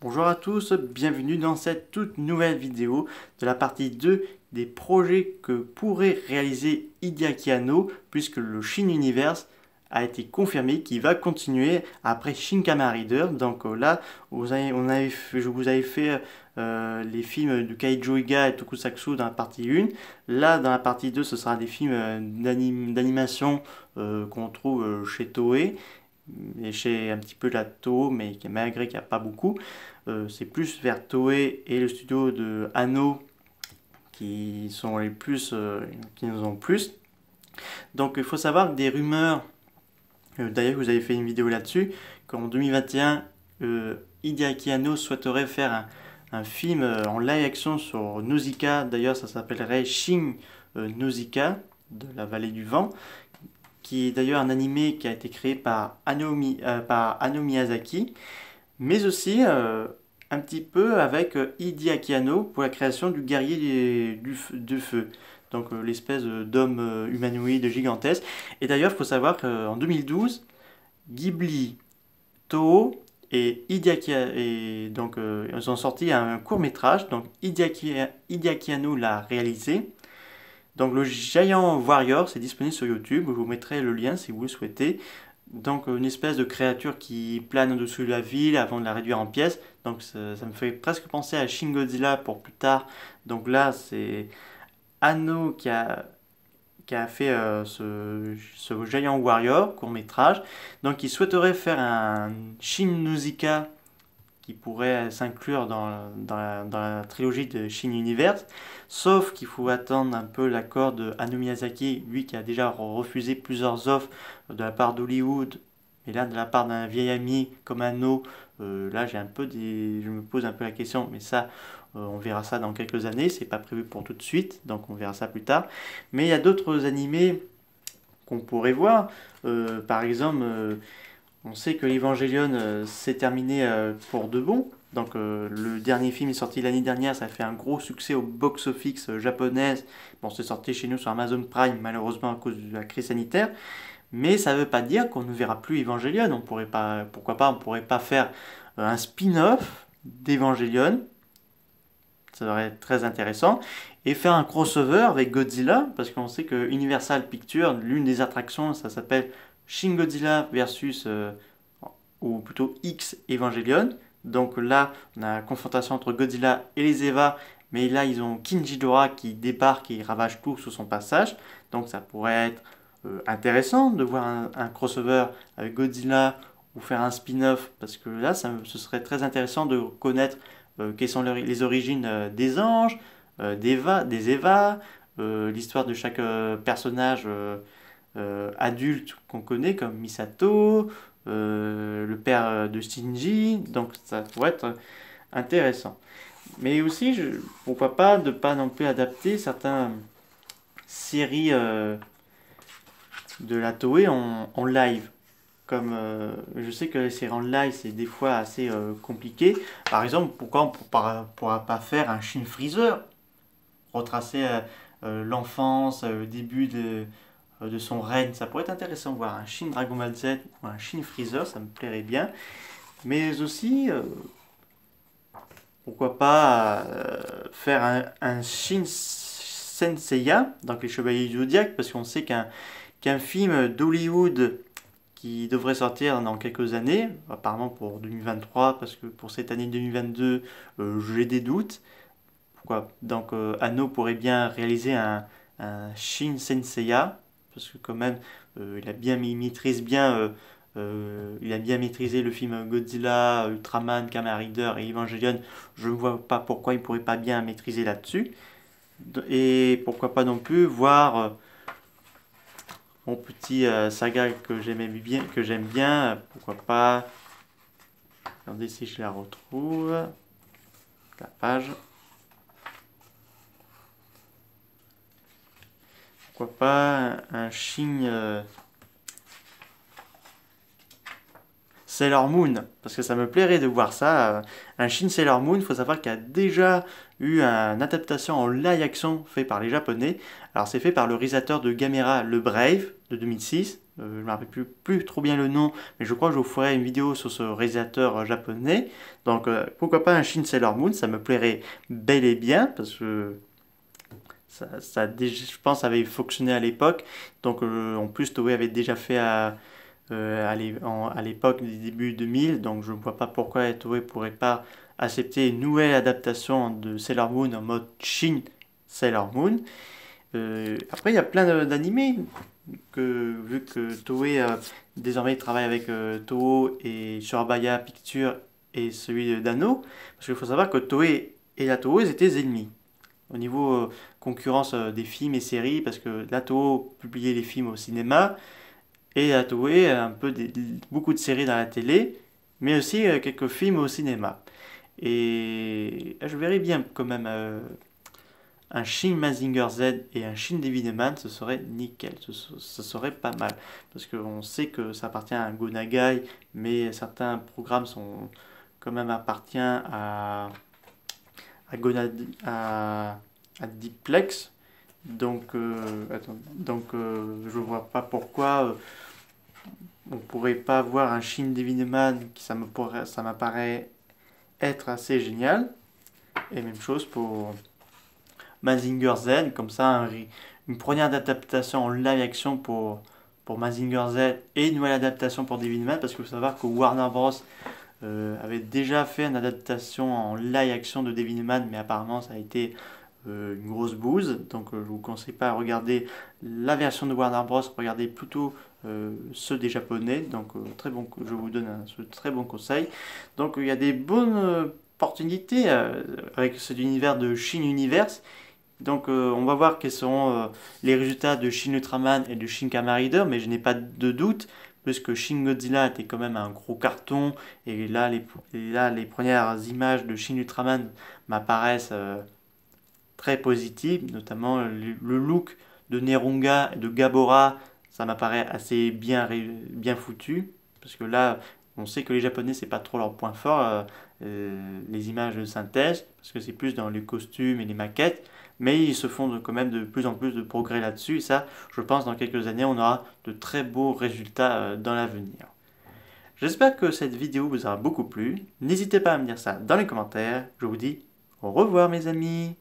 Bonjour à tous, bienvenue dans cette toute nouvelle vidéo de la partie 2 des projets que pourrait réaliser Hideaki Anno puisque le Shin Universe a été confirmé qu'il va continuer après Shin Kamen Rider. Donc là, je vous avais fait les films de Kaijo et Tokusatsu dans la partie 1. Là, dans la partie 2, ce sera des films d'animation qu'on trouve chez Toei et chez un petit peu la Toho, mais malgré qu'il n'y a pas beaucoup. C'est plus vers Toei et le studio de Anno qui sont les plus, qui nous ont plus. Donc il faut savoir que des rumeurs, d'ailleurs vous avez fait une vidéo là-dessus, qu'en 2021, Hideaki Anno souhaiterait faire un film en live action sur Nausicaa. D'ailleurs ça s'appellerait Shin Nausicaa, de la vallée du vent, qui est d'ailleurs un animé qui a été créé par Hayao Miyazaki, mais aussi un petit peu avec Hideaki Anno pour la création du guerrier du feu. Donc l'espèce d'homme humanoïde gigantesque. Et d'ailleurs, il faut savoir qu'en 2012, Ghibli, Toho et Hideaki donc ils ont sorti un court métrage. Donc Hideaki Anno l'a réalisé. Donc le Giant Warrior, c'est disponible sur YouTube. Je vous mettrai le lien si vous le souhaitez. Donc une espèce de créature qui plane au-dessus de la ville avant de la réduire en pièces. Donc ça me fait presque penser à Shin Godzilla pour plus tard. Donc là c'est Anno qui a fait ce Giant Warrior court métrage. Donc il souhaiterait faire un Shin Nausicaa qui pourrait s'inclure dans la trilogie de Shin Universe. Sauf qu'il faut attendre un peu l'accord de Hayao Miyazaki, lui qui a déjà refusé plusieurs offres de la part d'Hollywood, et là de la part d'un vieil ami comme Anno. Là je me pose un peu la question, mais ça on verra ça dans quelques années, c'est pas prévu pour tout de suite, donc on verra ça plus tard. Mais il y a d'autres animés qu'on pourrait voir, par exemple on sait que Evangelion s'est terminé pour de bon. Donc le dernier film est sorti l'année dernière, ça a fait un gros succès au box-office japonaise. Bon, c'est sorti chez nous sur Amazon Prime, malheureusement à cause de la crise sanitaire. Mais ça ne veut pas dire qu'on ne verra plus Evangelion. On pourrait pas, pourquoi pas, on pourrait pas faire un spin-off d'Evangelion. Ça devrait être très intéressant. Et faire un crossover avec Godzilla, parce qu'on sait que Universal Pictures, l'une des attractions, ça s'appelle Shin Godzilla versus, ou plutôt X Evangelion. Donc là, on a la confrontation entre Godzilla et les Eva, mais là, ils ont King Ghidorah qui débarque et ravage tout sur son passage. Donc ça pourrait être intéressant de voir un crossover avec Godzilla ou faire un spin-off, parce que là, ce serait très intéressant de connaître quelles sont les origines des anges, des Eva, l'histoire de chaque personnage adulte qu'on connaît, comme Misato, le père de Shinji. Donc ça pourrait être intéressant. Mais aussi, pourquoi pas de pas non plus adapter certaines séries de la Toei en live. Comme je sais que les séries en live c'est des fois assez compliqué. Par exemple, pourquoi on ne pourra pas faire un Shin Freezer, retracer l'enfance, le début de son règne. Ça pourrait être intéressant de voir un Shin Dragon Ball Z ou un Shin Freezer, ça me plairait bien. Mais aussi, pourquoi pas faire un Shin Senseiya, donc les Chevaliers du Zodiac, parce qu'on sait qu'un film d'Hollywood qui devrait sortir dans quelques années, apparemment pour 2023, parce que pour cette année 2022, j'ai des doutes. Pourquoi? Donc Anno pourrait bien réaliser un Shin Senseiya, parce que quand même, il maîtrise bien, il a bien maîtrisé le film Godzilla, Ultraman, Kamen Rider et Evangelion. Je ne vois pas pourquoi il ne pourrait pas bien maîtriser là-dessus. Et pourquoi pas non plus voir mon petit saga que j'aime bien, pourquoi pas. Regardez si je la retrouve, la page. Pourquoi pas un Shin Sailor Moon, parce que ça me plairait de voir ça. Un Shin Sailor Moon, il faut savoir qu'il y a déjà eu une adaptation en live action fait par les Japonais. Alors c'est fait par le réalisateur de Gamera le Brave de 2006, je ne me rappelle plus trop bien le nom, mais je crois que je vous ferai une vidéo sur ce réalisateur japonais. Donc pourquoi pas un Shin Sailor Moon, ça me plairait bel et bien, parce que je pense, avait fonctionné à l'époque. Donc en plus, Toei avait déjà fait à l'époque des débuts 2000, donc je ne vois pas pourquoi Toei pourrait pas accepter une nouvelle adaptation de Sailor Moon en mode Shin Sailor Moon. Après, il y a plein d'animés vu que Toei désormais travaille avec Toho et Shurabaya Pictures et celui d'Anno, parce qu'il faut savoir que Toei et la Toho ils étaient ennemis au niveau concurrence des films et séries, parce que la Toho publiait les films au cinéma et la Toei beaucoup de séries dans la télé, mais aussi quelques films au cinéma. Et je verrais bien quand même un Shin Mazinger Z et un Shin Devilman, ce serait nickel, ce serait pas mal. Parce qu'on sait que ça appartient à Go Nagai, mais certains programmes sont quand même appartiennent à Diplex. Donc, je vois pas pourquoi on pourrait pas avoir un Shin Devilman qui ça m'apparaît être assez génial. Et même chose pour Mazinger Z, comme ça une première adaptation en live action pour Mazinger Z et une nouvelle adaptation pour Devilman, parce qu'il faut savoir que Warner Bros. Avait déjà fait une adaptation en live action de Devilman, mais apparemment ça a été une grosse bouse, donc je vous conseille pas à regarder la version de Warner Bros, regardez plutôt ceux des japonais, donc je vous donne ce très bon conseil. Donc il y a des bonnes opportunités avec cet univers de Shin Universe. Donc on va voir quels seront les résultats de Shin Ultraman et de Shin Kamen Rider, mais je n'ai pas de doute, puisque Shin Godzilla était quand même un gros carton, et là les premières images de Shin Ultraman m'apparaissent très positives, notamment le look de Nerunga et de Gabora, ça m'apparaît assez bien foutu, parce que là on sait que les Japonais c'est pas trop leur point fort, les images de synthèse, parce que c'est plus dans les costumes et les maquettes, mais ils se font quand même de plus en plus de progrès là-dessus, et ça, je pense, dans quelques années, on aura de très beaux résultats dans l'avenir. J'espère que cette vidéo vous aura beaucoup plu. N'hésitez pas à me dire ça dans les commentaires. Je vous dis au revoir mes amis.